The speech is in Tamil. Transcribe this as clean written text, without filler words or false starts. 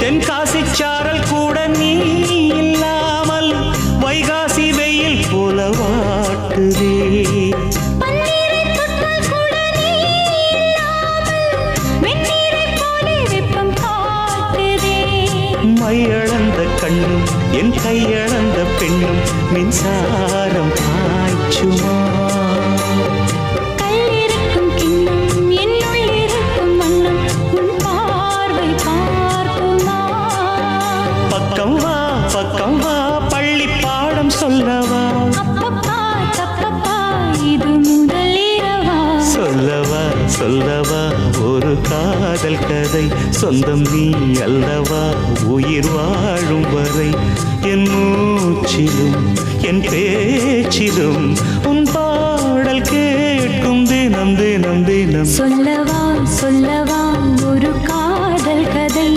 தென்காசி சாரல் கூட நீ இல்லாமல் வைகாசி வெயில் போல வாட்டுதே. மையளந்த கண்ணும் என் கையளந்த பெண்ணும் மின்சாரம் பாய்ச்சுமா. கல்லிருக்கும் கிண்ணம் என்னுள் இருக்கும் வண்ணம் உன் பார்வை பார்க்குமா. பக்கம் வா பள்ளி பாடம் சொல்லவா. அப்பப்பா தப்பப்பா இது முதல் இரவா. சொல்லவா ஒரு காதல் கதை. சொந்தம் நீ அல்லவா உயிர் வாழும் வரை. என் மூச்சிலும் என் பேச்சிலும் உன் பாடல் கேட்கும் தினம் தினம் தினம். சொல்லவா ஒரு காதல் கதை.